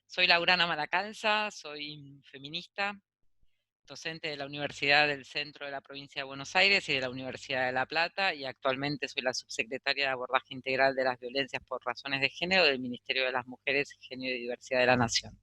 Soy Laurana Malacalza, soy feminista, docente de la Universidad del Centro de la Provincia de Buenos Aires y de la Universidad de La Plata, y actualmente soy la subsecretaria de Abordaje Integral de las Violencias por Razones de Género del Ministerio de las Mujeres, Género y Diversidad de la Nación.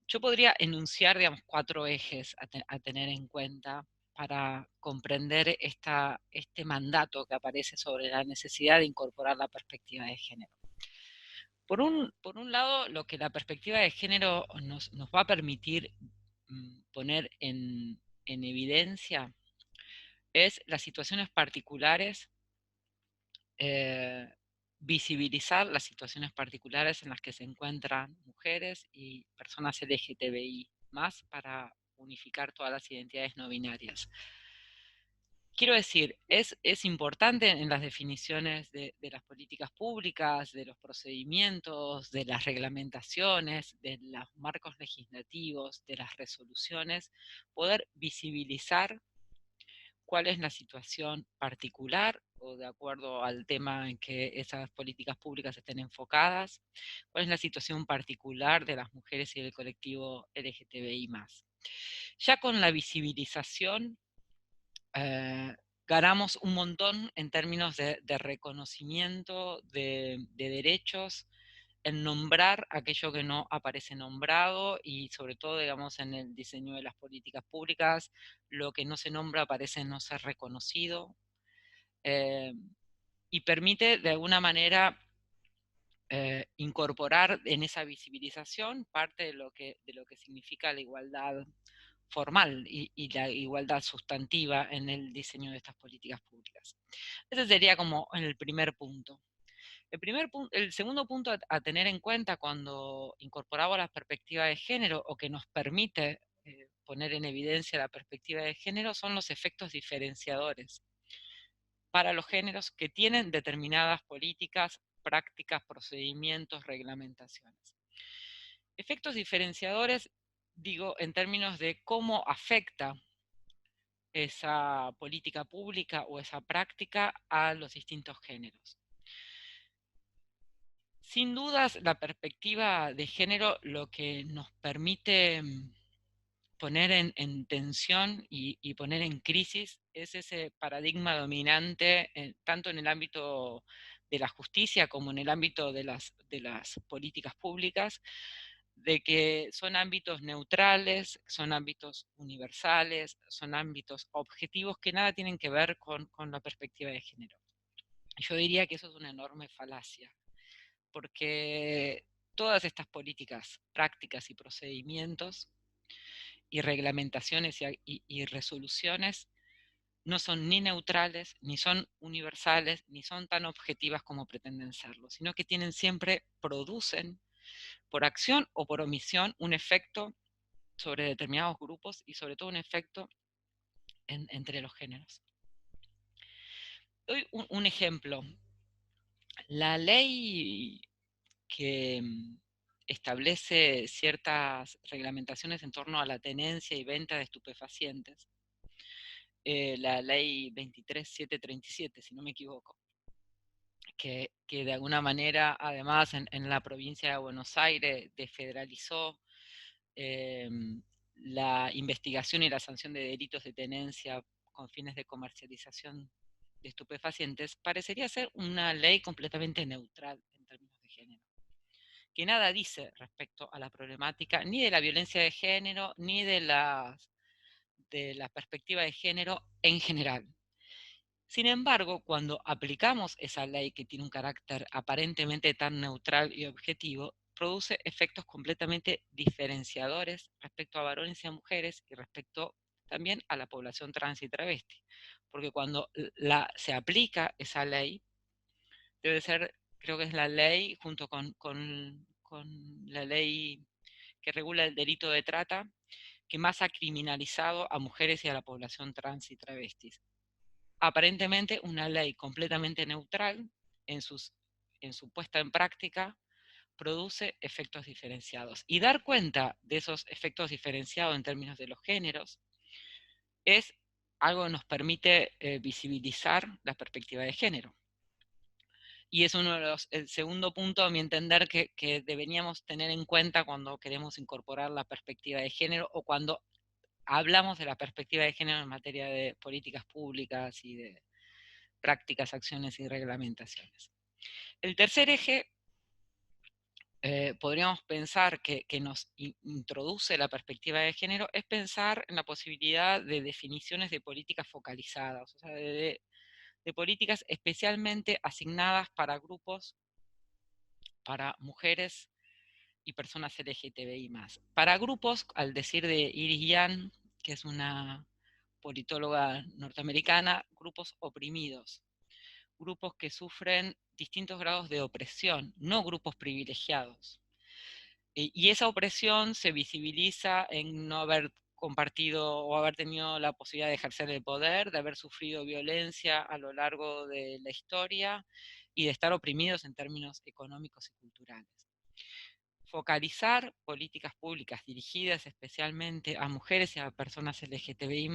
Yo podría enunciar, digamos, 4 ejes a tener en cuenta para comprender este mandato que aparece sobre la necesidad de incorporar la perspectiva de género. Por un lado, lo que la perspectiva de género nos va a permitir poner en evidencia es las situaciones particulares, eh, visibilizar las situaciones particulares en las que se encuentran mujeres y personas LGTBI más para unificar todas las identidades no binarias. Quiero decir, es importante en las definiciones de las políticas públicas, de los procedimientos, de las reglamentaciones, de los marcos legislativos, de las resoluciones, poder visibilizar cuál es la situación particular o de acuerdo al tema en que esas políticas públicas estén enfocadas, cuál es la situación particular de las mujeres y del colectivo LGTBI+. Ya con la visibilización eh, ganamos un montón en términos de reconocimiento de derechos, en nombrar aquello que no aparece nombrado y sobre todo, digamos, en el diseño de las políticas públicas, lo que no se nombra parece no ser reconocido, eh, y permite de alguna manera incorporar en esa visibilización parte de lo que significa la igualdad formal y la igualdad sustantiva en el diseño de estas políticas públicas. Ese sería como el primer punto. El segundo punto a tener en cuenta cuando incorporamos la perspectiva de género o que nos permite poner en evidencia la perspectiva de género son los efectos diferenciadores para los géneros que tienen determinadas políticas, prácticas, procedimientos, reglamentaciones. Efectos diferenciadores, digo, en términos de cómo afecta esa política pública o esa práctica a los distintos géneros. Sin dudas, la perspectiva de género lo que nos permite poner en tensión y poner en crisis es ese paradigma dominante, tanto en el ámbito de la justicia como en el ámbito de las políticas públicas, de que son ámbitos neutrales, son ámbitos universales, son ámbitos objetivos que nada tienen que ver con la perspectiva de género. Yo diría que eso es una enorme falacia, porque todas estas políticas, prácticas y procedimientos y reglamentaciones y resoluciones no son ni neutrales, ni son universales, ni son tan objetivas como pretenden serlo, sino que producen por acción o por omisión un efecto sobre determinados grupos y sobre todo un efecto entre los géneros. Doy un ejemplo. La ley que establece ciertas reglamentaciones en torno a la tenencia y venta de estupefacientes, la ley 23737, si no me equivoco, que de alguna manera, además, en la provincia de Buenos Aires desfederalizó eh, la investigación y la sanción de delitos de tenencia con fines de comercialización de estupefacientes, parecería ser una ley completamente neutral en términos de género, que nada dice respecto a la problemática ni de la violencia de género, ni de la perspectiva de género en general. Sin embargo, cuando aplicamos esa ley que tiene un carácter aparentemente tan neutral y objetivo, produce efectos completamente diferenciadores respecto a varones y a mujeres y respecto también a la población trans y travesti. Porque cuando se aplica esa ley, debe ser, creo que es la ley junto con la ley que regula el delito de trata, que más ha criminalizado a mujeres y a la población trans y travestis. Aparentemente una ley completamente neutral en, en su puesta en práctica produce efectos diferenciados. Y dar cuenta de esos efectos diferenciados en términos de los géneros es algo que nos permite visibilizar la perspectiva de género. y es el segundo punto, a mi entender, que deberíamos tener en cuenta cuando queremos incorporar la perspectiva de género o cuando hablamos de la perspectiva de género en materia de políticas públicas y de prácticas, acciones y reglamentaciones. El tercer eje, podríamos pensar que nos introduce la perspectiva de género, es pensar en la posibilidad de definiciones de políticas focalizadas, o sea, de políticas especialmente asignadas para grupos, para mujeres y personas LGTBI más. Para grupos, al decir de Iris Yan, que es una politóloga norteamericana, grupos oprimidos, grupos que sufren distintos grados de opresión, no grupos privilegiados. Y esa opresión se visibiliza en no haber compartido o haber tenido la posibilidad de ejercer el poder, de haber sufrido violencia a lo largo de la historia y de estar oprimidos en términos económicos y culturales. Focalizar políticas públicas dirigidas especialmente a mujeres y a personas LGTBI+,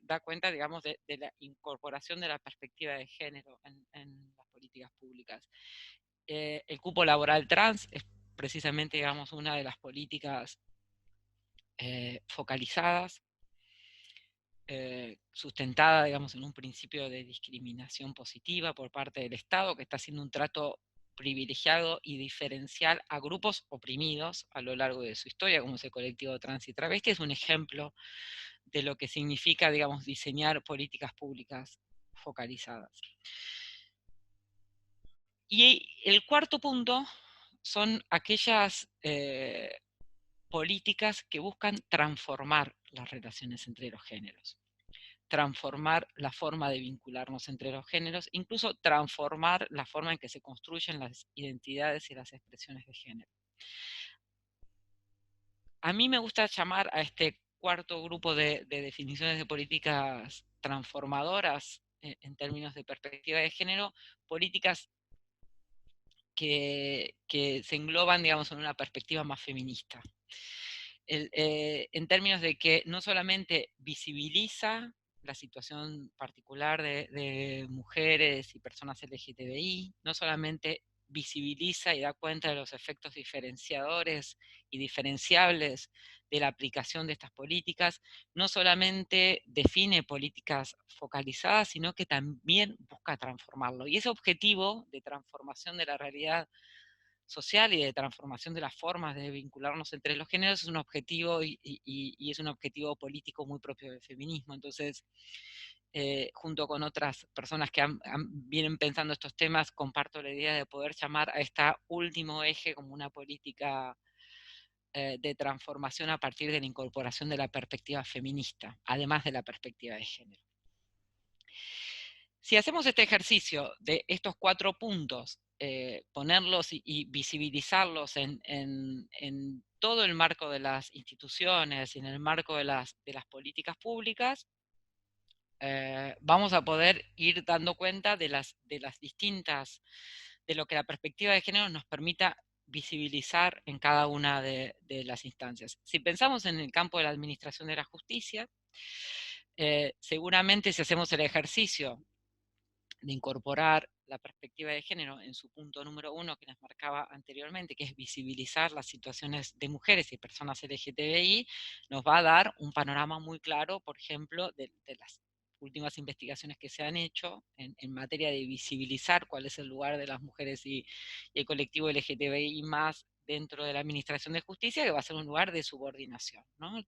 da cuenta, digamos, de la incorporación de la perspectiva de género en las políticas públicas. El cupo laboral trans es precisamente, digamos, una de las políticas focalizadas, sustentada, digamos, en un principio de discriminación positiva por parte del Estado, que está haciendo un trato privilegiado y diferencial a grupos oprimidos a lo largo de su historia, como es el colectivo trans y travesti. Es un ejemplo de lo que significa, digamos, diseñar políticas públicas focalizadas. Y el cuarto punto son aquellas políticas que buscan transformar las relaciones entre los géneros, transformar la forma de vincularnos entre los géneros, incluso transformar la forma en que se construyen las identidades y las expresiones de género. A mí me gusta llamar a este cuarto grupo de definiciones de políticas transformadoras, en términos de perspectiva de género, políticas que se engloban, digamos, en una perspectiva más feminista. En términos de que no solamente visibiliza la situación particular de mujeres y personas LGTBI, no solamente visibiliza y da cuenta de los efectos diferenciadores y diferenciables de la aplicación de estas políticas, no solamente define políticas focalizadas, sino que también busca transformarlo. Y ese objetivo de transformación de la realidad social y de transformación de las formas de vincularnos entre los géneros es un objetivo y es un objetivo político muy propio del feminismo. Entonces, junto con otras personas que vienen pensando estos temas, comparto la idea de poder llamar a este último eje como una política de transformación a partir de la incorporación de la perspectiva feminista, además de la perspectiva de género. Si hacemos este ejercicio de estos 4 puntos, ponerlos y visibilizarlos en todo el marco de las instituciones y en el marco de las políticas públicas, vamos a poder ir dando cuenta de las distintas, de lo que la perspectiva de género nos permita visibilizar en cada una de las instancias. Si pensamos en el campo de la administración de la justicia, seguramente si hacemos el ejercicio de incorporar la perspectiva de género en su punto número 1 que les marcaba anteriormente, que es visibilizar las situaciones de mujeres y personas LGTBI, nos va a dar un panorama muy claro, por ejemplo, de las últimas investigaciones que se han hecho en materia de visibilizar cuál es el lugar de las mujeres y el colectivo LGTBI más dentro de la administración de justicia, que va a ser un lugar de subordinación, ¿no?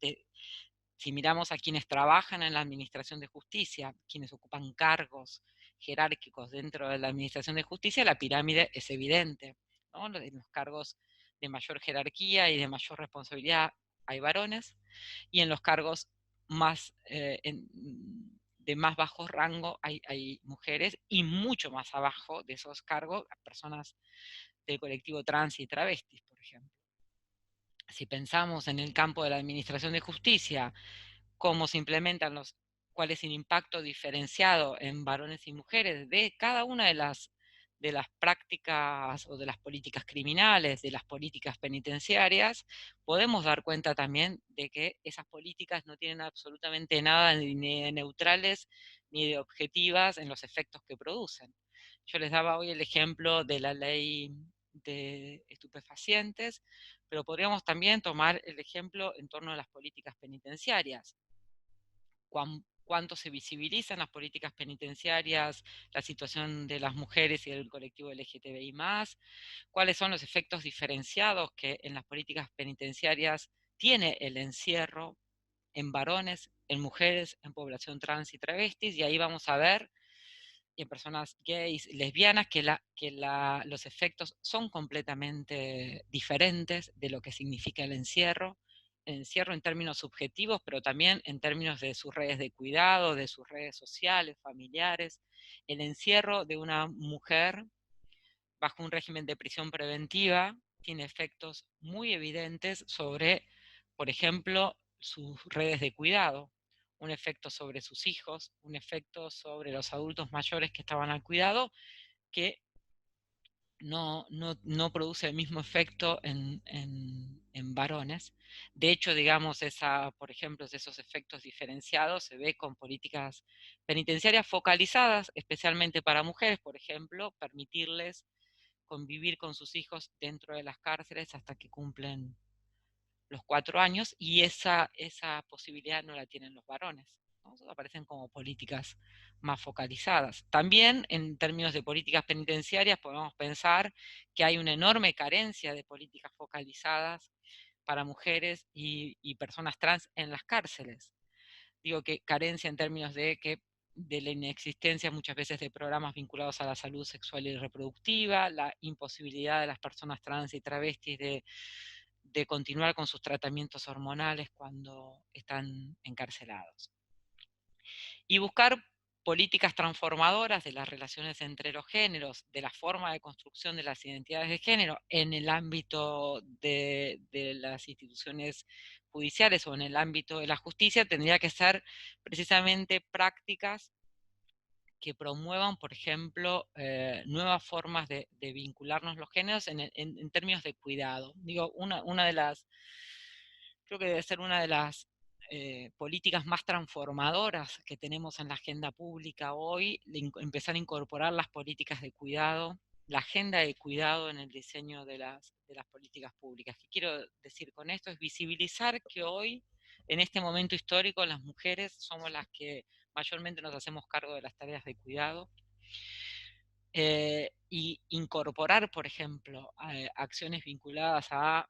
Si miramos a quienes trabajan en la administración de justicia, quienes ocupan cargos jerárquicos dentro de la administración de justicia, la pirámide es evidente, ¿no? En los cargos de mayor jerarquía y de mayor responsabilidad hay varones, y en los cargos más, de más bajo rango hay mujeres, y mucho más abajo de esos cargos, personas del colectivo trans y travestis, por ejemplo. Si pensamos en el campo de la administración de justicia, cómo se implementan cuál es el impacto diferenciado en varones y mujeres de cada una de las prácticas o de las políticas criminales, de las políticas penitenciarias, podemos dar cuenta también de que esas políticas no tienen absolutamente nada ni de neutrales ni de objetivas en los efectos que producen. Yo les daba hoy el ejemplo de la ley de estupefacientes, pero podríamos también tomar el ejemplo en torno a las políticas penitenciarias. Cuánto se visibiliza en las políticas penitenciarias la situación de las mujeres y del colectivo LGTBI+, cuáles son los efectos diferenciados que en las políticas penitenciarias tiene el encierro en varones, en mujeres, en población trans y travestis, y ahí vamos a ver, y en personas gays, lesbianas, los efectos son completamente diferentes de lo que significa el encierro en términos subjetivos, pero también en términos de sus redes de cuidado, de sus redes sociales, familiares, el encierro de una mujer bajo un régimen de prisión preventiva tiene efectos muy evidentes sobre, por ejemplo, sus redes de cuidado, un efecto sobre sus hijos, un efecto sobre los adultos mayores que estaban al cuidado, que no produce el mismo efecto en varones. De hecho, digamos, por ejemplo, esos efectos diferenciados se ve con políticas penitenciarias focalizadas, especialmente para mujeres, por ejemplo, permitirles convivir con sus hijos dentro de las cárceles hasta que cumplen los 4 años, y esa posibilidad no la tienen los varones, ¿no? Aparecen como políticas más focalizadas. También en términos de políticas penitenciarias podemos pensar que hay una enorme carencia de políticas focalizadas para mujeres y personas trans en las cárceles. Digo que carencia en términos de la inexistencia muchas veces de programas vinculados a la salud sexual y reproductiva, la imposibilidad de las personas trans y travestis de continuar con sus tratamientos hormonales cuando están encarcelados. Y buscar políticas transformadoras de las relaciones entre los géneros, de la forma de construcción de las identidades de género en el ámbito de las instituciones judiciales o en el ámbito de la justicia, tendría que ser precisamente prácticas que promuevan, por ejemplo, nuevas formas de vincularnos los géneros en términos de cuidado. Digo, una de las, creo que debe ser una de las políticas más transformadoras que tenemos en la agenda pública hoy, empezar a incorporar las políticas de cuidado, la agenda de cuidado en el diseño de las políticas públicas. ¿Qué quiero decir con esto? Es visibilizar que hoy, en este momento histórico, las mujeres somos las que mayormente nos hacemos cargo de las tareas de cuidado, y incorporar, por ejemplo, acciones vinculadas a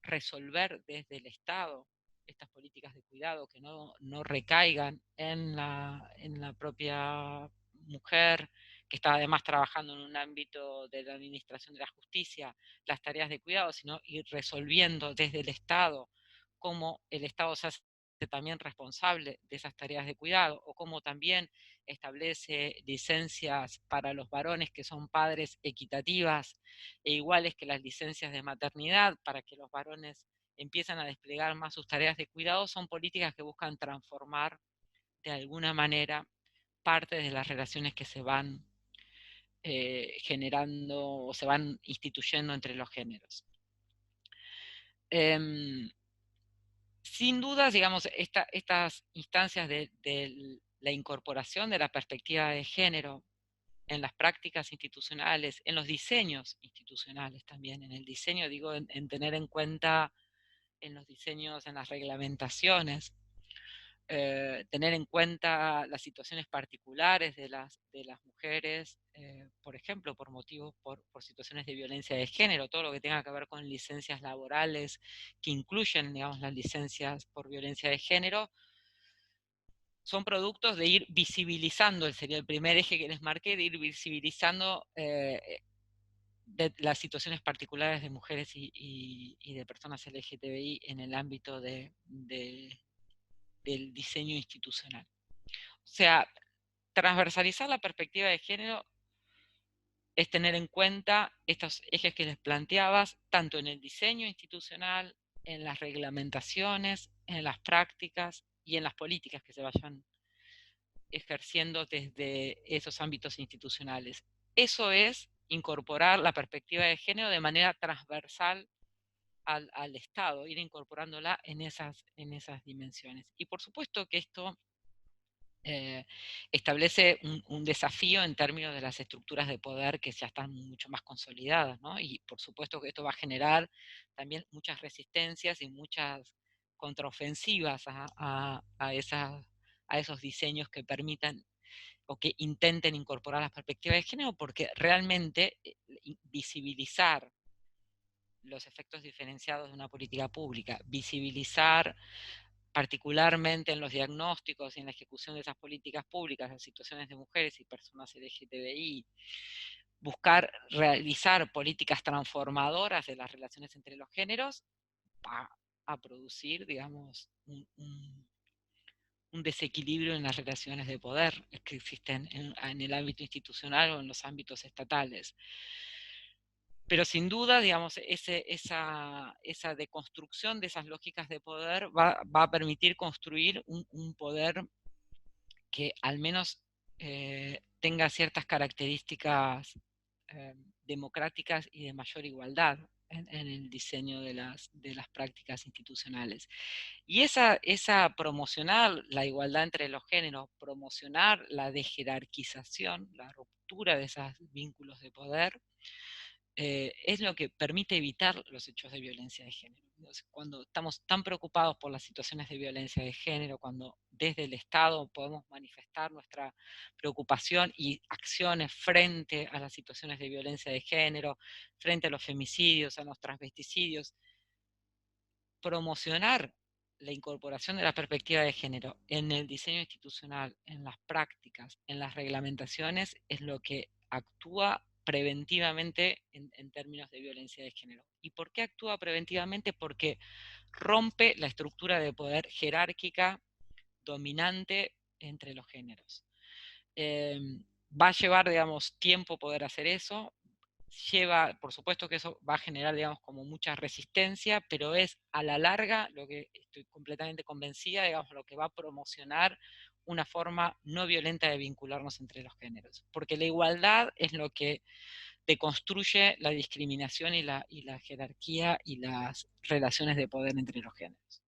resolver desde el Estado estas políticas de cuidado que no recaigan en la propia mujer que está además trabajando en un ámbito de la administración de la justicia, las tareas de cuidado, sino ir resolviendo desde el Estado cómo el Estado se hace también responsable de esas tareas de cuidado, o cómo también establece licencias para los varones que son padres equitativas e iguales que las licencias de maternidad para que los varones empiezan a desplegar más sus tareas de cuidado. Son políticas que buscan transformar de alguna manera parte de las relaciones que se van generando o se van instituyendo entre los géneros. Sin dudas, digamos, estas instancias de la incorporación de la perspectiva de género en las prácticas institucionales, en los diseños institucionales también, en el diseño, digo, en tener en cuenta en los diseños, en las reglamentaciones, tener en cuenta las situaciones particulares de las mujeres, por ejemplo, por situaciones de violencia de género, todo lo que tenga que ver con licencias laborales que incluyen, digamos, las licencias por violencia de género, son productos de ir visibilizando, sería el primer eje que les marqué, de ir visibilizando de las situaciones particulares de mujeres y de personas LGTBI en el ámbito del diseño institucional. O sea, transversalizar la perspectiva de género es tener en cuenta estos ejes que les planteabas, tanto en el diseño institucional, en las reglamentaciones, en las prácticas y en las políticas que se vayan ejerciendo desde esos ámbitos institucionales. Eso es incorporar la perspectiva de género de manera transversal al Estado, ir incorporándola en esas dimensiones. Y por supuesto que esto eh, establece un desafío en términos de las estructuras de poder que ya están mucho más consolidadas, ¿no? Y por supuesto que esto va a generar también muchas resistencias y muchas contraofensivas a esos diseños que permitan o que intenten incorporar las perspectivas de género, porque realmente visibilizar los efectos diferenciados de una política pública, visibilizar particularmente en los diagnósticos y en la ejecución de esas políticas públicas, las situaciones de mujeres y personas LGTBI, buscar realizar políticas transformadoras de las relaciones entre los géneros, va a producir, digamos, un desequilibrio en las relaciones de poder que existen en el ámbito institucional o en los ámbitos estatales. Pero sin duda, digamos, esa deconstrucción de esas lógicas de poder va a permitir construir un poder que al menos tenga ciertas características eh, democráticas y de mayor igualdad en el diseño de las prácticas institucionales. Y esa promocionar la igualdad entre los géneros, promocionar la desjerarquización, la ruptura de esos vínculos de poder, es lo que permite evitar los hechos de violencia de género. Entonces, cuando estamos tan preocupados por las situaciones de violencia de género, cuando desde el Estado podemos manifestar nuestra preocupación y acciones frente a las situaciones de violencia de género, frente a los femicidios, a los transvesticidios, promocionar la incorporación de la perspectiva de género en el diseño institucional, en las prácticas, en las reglamentaciones, es lo que actúa preventivamente en términos de violencia de género. ¿Y por qué actúa preventivamente? Porque rompe la estructura de poder jerárquica dominante entre los géneros. Eh, Va a llevar, digamos, tiempo poder hacer eso, lleva, por supuesto que eso va a generar, digamos, como mucha resistencia, pero es a la larga lo que estoy completamente convencida, digamos, lo que va a promocionar una forma no violenta de vincularnos entre los géneros. Porque la igualdad es lo que deconstruye la discriminación y la jerarquía y las relaciones de poder entre los géneros.